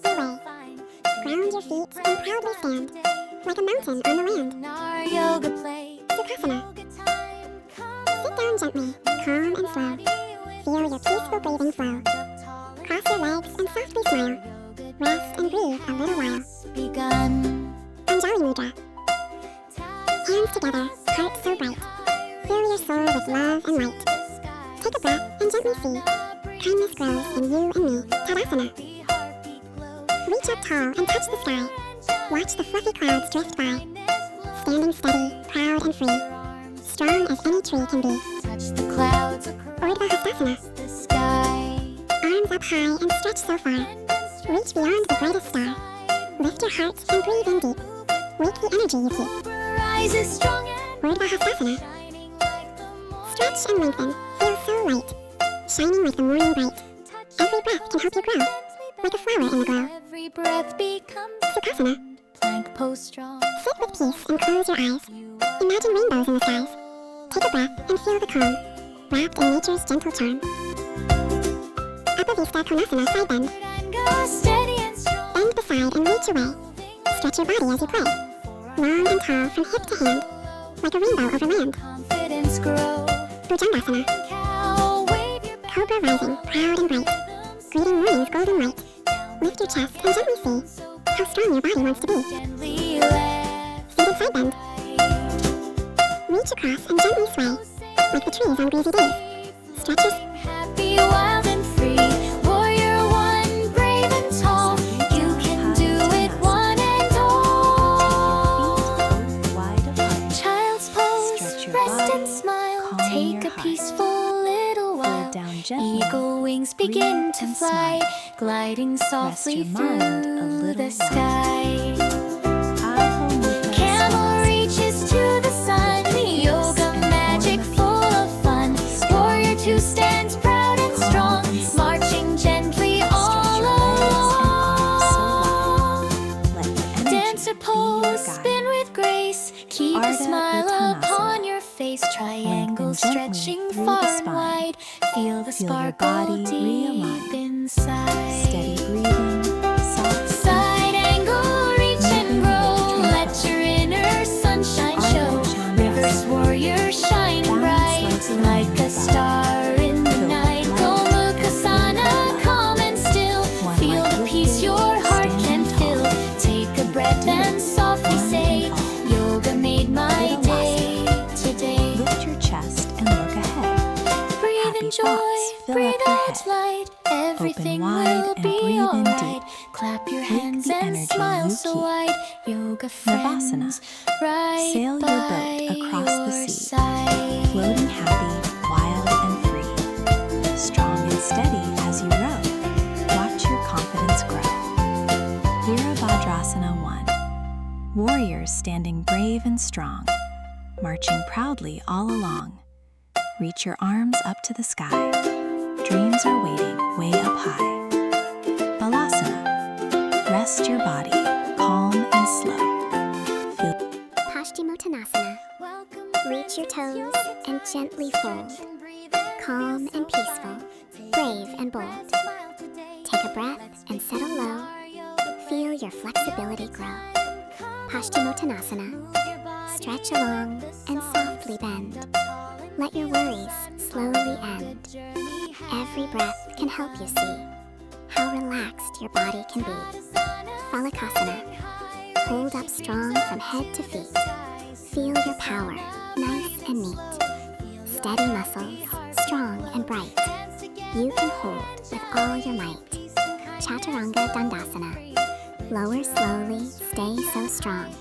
slightly away. Ground your feet and proudly stand, like a mountain on the land. Sukhasana. Sit down gently, calm and slow. Feel your peaceful breathing flow. Cross your legs and softly smile. Rest and breathe a little while. Anjali Mudra. Hands together, heart so bright. Fill your soul with love and light. Take a breath and gently see. Kindness grows in you and me. Tadasana. Reach up tall and touch the sky. Watch the fluffy clouds drift by. Standing steady, proud and free. Strong as any tree can be. Urdhva Hastasana. Arms up high and stretch so far. Reach beyond the brightest star. Lift your heart and breathe in deep. Wake the energy you keep. Urdhva Hastasana. Stretch and lengthen, feel so light. Shining like the morning bright. Every breath can help you grow. Like a flower in the glow. Sukhasana. Sit with peace and close your eyes. Imagine rainbows in the skies. Take a breath and feel the calm, wrapped in nature's gentle charm. Upavista Konasana side bend. Bend beside and reach away. Stretch your body as you play. Long and tall from hip to hand, like a rainbow over land. Bhujangasana. Cobra rising, proud and bright. Greeting morning's golden light. Lift your chest and gently see how strong your body wants to be. Seated side bend. Reach across and gently sway, like the trees on breezy days. Stretch your happy, wild and free. Warrior one, brave and tall. You can do it one and all. Child's pose, rest and smile. Take a peaceful little while. Eagle wings begin to fly, gliding softly through the sky. Camel reaches to the sun. Yoga magic full of fun. Warrior two stands proud and strong, marching gently all along. Dancer pose, spin with grace. Keep a smile upon your face. Triangle stretching far and wide. Feel the sparkle deep inside. Steady breathing, soft Side angle, reach and grow. Let your inner sunshine show. Rivers warrior shine bright, like a star in the night. Gomukhasana, calm and still. Feel the peace your heart can fill. Take a breath and softly say, Yoga made my day today. Lift your chest and look ahead. Breathe Happy in joy, thoughts fill breathe up your out head. light. Everything wide will and be breathe in alright. deep. Clap your Take hands the and energy smile you so keep. wide. Yoga Navasana. friends, right Sail your by boat across the your sea. side. Floating happy, wild and free. Strong and steady as you row. Watch your confidence grow. Virabhadrasana 1. Warriors standing brave and strong, marching proudly all along. Reach your arms up to the sky. Dreams are waiting way up high. Balasana. Rest your body, calm and slow. Feel Paschimottanasana. Reach your toes and gently fold. Calm and peaceful, brave and bold. Take a breath and settle low. Feel your flexibility grow. Paschimottanasana. Stretch along and softly bend. Let your worries slowly end. Every breath can help you see how relaxed your body can be. Phalakasana. Hold up strong from head to feet. Feel your power, nice and neat. Steady muscles, strong and bright. You can hold with all your might. Chaturanga Dandasana. Lower slowly, stay so strong.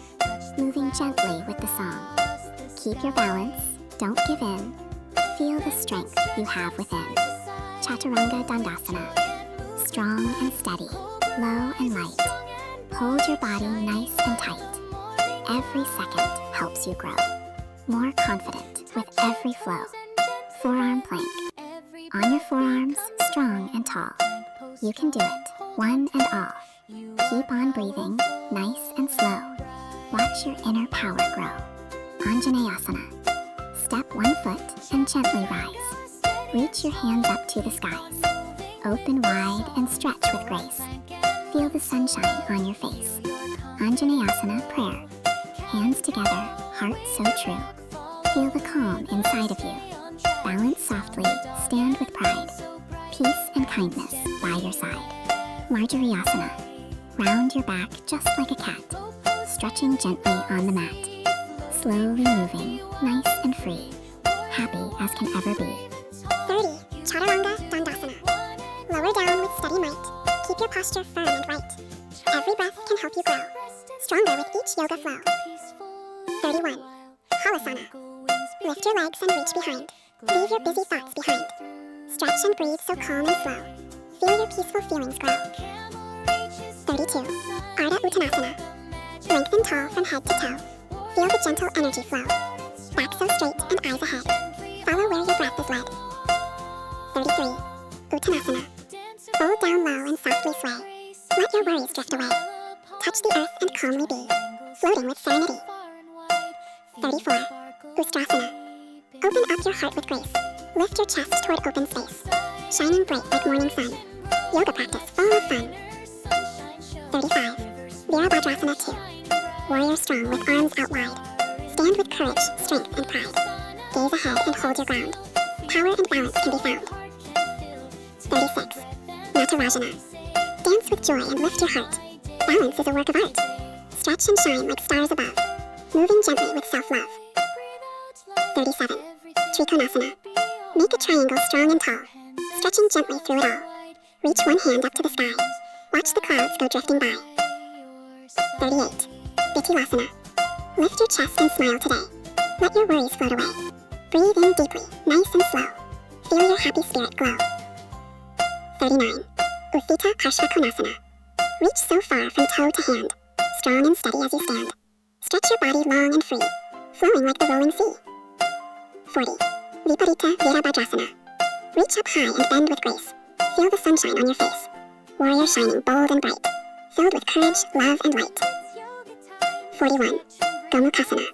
Moving gently with the song. Keep your balance, don't give in. Feel the strength you have within. Chaturanga Dandasana. Strong and steady, low and light. Hold your body nice and tight. Every second helps you grow. More confident with every flow. Forearm plank. On your forearms, strong and tall. You can do it, one and all. Keep on breathing, nice and slow. Watch your inner power grow. Anjaneyasana. Step one foot and gently rise. Reach your hands up to the skies. Open wide and stretch with grace. Feel the sunshine on your face. Anjaneyasana prayer. Hands together, heart so true. Feel the calm inside of you. Balance softly, stand with pride. Peace and kindness by your side. Marjariyasana. Round your back just like a cat. Stretching gently on the mat. Slowly moving, nice and free. Happy as can ever be. 30. Chaturanga Dandasana. Lower down with steady might. Keep your posture firm and right. Every breath can help you grow. Stronger with each yoga flow. 31. Halasana. Lift your legs and reach behind. Leave your busy thoughts behind. Stretch and breathe so calm and slow. Feel your peaceful feelings grow. 32. Ardha Uttanasana. Lengthen tall from head to toe. Feel the gentle energy flow. Back so straight and eyes ahead. Follow where your breath is led. 33. Uttanasana. Fold down low and softly sway. Let your worries drift away. Touch the earth and calmly be. Floating with serenity. 34. Ustrasana. Open up your heart with grace. Lift your chest toward open space. Shining bright like morning sun. Yoga practice full of fun. 35. Virabhadrasana 2. Warrior strong with arms out wide. Stand with courage, strength, and pride. Gaze ahead and hold your ground. Power and balance can be found. 36. Natarajana. Dance with joy and lift your heart. Balance is a work of art. Stretch and shine like stars above. Moving gently with self-love. 37. Trikonasana. Make a triangle strong and tall. Stretching gently through it all. Reach one hand up to the sky. Watch the clouds go drifting by. 38. Bittilasana. Lift your chest and smile today. Let your worries float away. Breathe in deeply, nice and slow. Feel your happy spirit glow. 39. Utthita Parshvakonasana. Reach so far from toe to hand. Strong and steady as you stand. Stretch your body long and free, flowing like the rolling sea. 40. Viparita Virabhadrasana. Reach up high and bend with grace. Feel the sunshine on your face. Warrior shining bold and bright, filled with courage, love, and light. 41. Gomukhasana.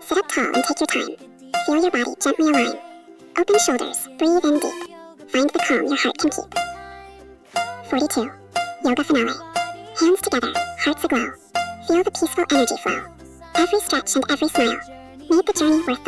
Sit up tall and take your time. Feel your body gently align. Open shoulders, breathe in deep. Find the calm your heart can keep. 42. Yoga Finale. Hands together, hearts aglow. Feel the peaceful energy flow. Every stretch and every smile made the journey worth the while.